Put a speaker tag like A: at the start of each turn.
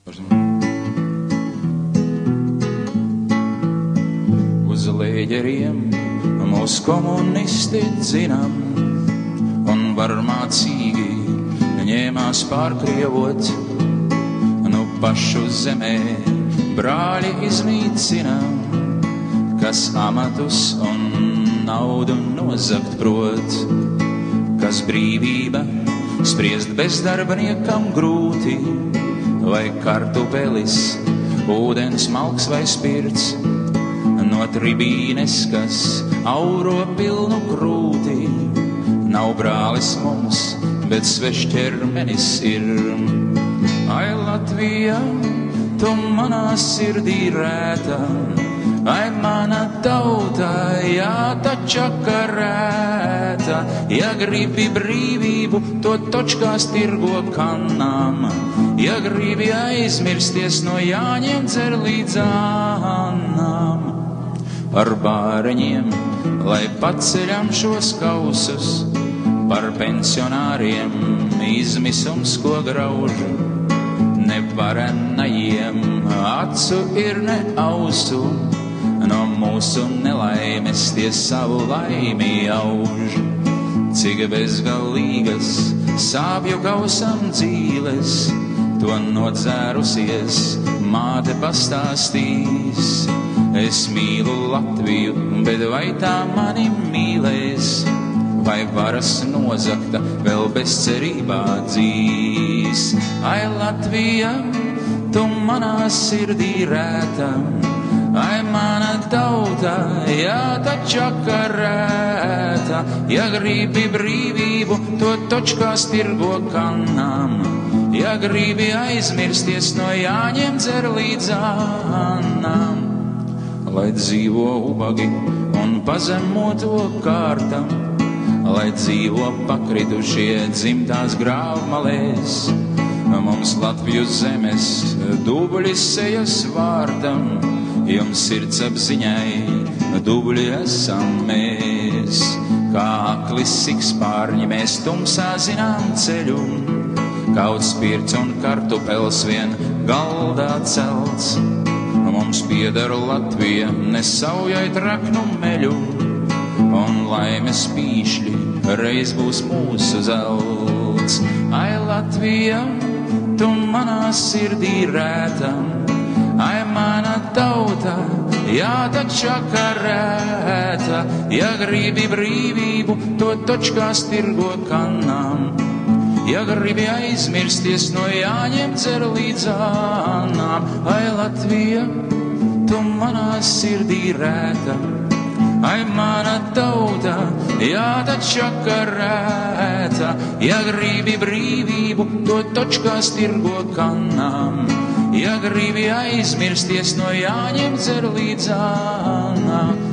A: Uz lēģeriem mūs komunisti dzinam un varmācīgi ņēmās pārkrievot. Nu pašu zemē brāļi iznīcinam, kas amatus un naudu nozagt prot, kas brīvība spriest bezdarbniekam grūti, vai kartupelis, ūdens malks vai spirts, no tribīnes, kas auro pilnu krūti. Nav brālis mums, bet svešķermenis ir. Ai, Latvija, tu manā sirdī rēta, ai, mana tauta, jā, tača karēta. Ja gribi brīvību, to točkās tirgo kannām. Ja gribi aizmirsties, no Jāņiem dzer līdz Annām. Par bāreņiem, lai paceļam šos kausus, par pensionāriem izmisums, ko grauž. Nevarenajiem acu ir ne ausu, no mūsu nelaimes tie savu laimi auž. Cik bezgalīgas sāpju kausam dzīles, to nodzērusies māte pastāstīs. Es mīlu Latviju, bet vai tā mani mīlēs, vai varas nozakta vēl bezcerībā dzīs. Ai, Latvija, tu manā sirdī rēta, ai, mana tauta, jā, tača karēta. Ja gribi brīvību, to točkās tirgo kannām. Ja gribi aizmirsties, no Jāņiem dzer līdz Annām. Lai dzīvo ubagi un pazemoto kārtam, lai dzīvo pakritušie dzimtās grāvmalēs. Mums Latviju zemes dubļi sejas vārtam, jums sirds apziņai dubļi esam mēs. Kā akli sikspārņi mēs tumsā zinām ceļu, kaut spirts un kartupels vien galdā celts. Mums pieder Latvija, nesaujai traknu meļu, un laimes pīšļi reiz būs mūsu zelts. Ai, Latvija, tu manā sirdī rēta, ai, mana tauta, jā, tača karēta. Ja gribi brīvību, to točkās tirgo kannām. Ja gribi aizmirsties, no Jāņiem dzer līdz Annām. Ai, Latvija, tu manā sirdī rēta, ai, mana tauta, jā, tača karēta. Ja gribi brīvību, to točkās tirgo kannām. Ja gribi aizmirsties, no Jāņiem dzer līdz Annām.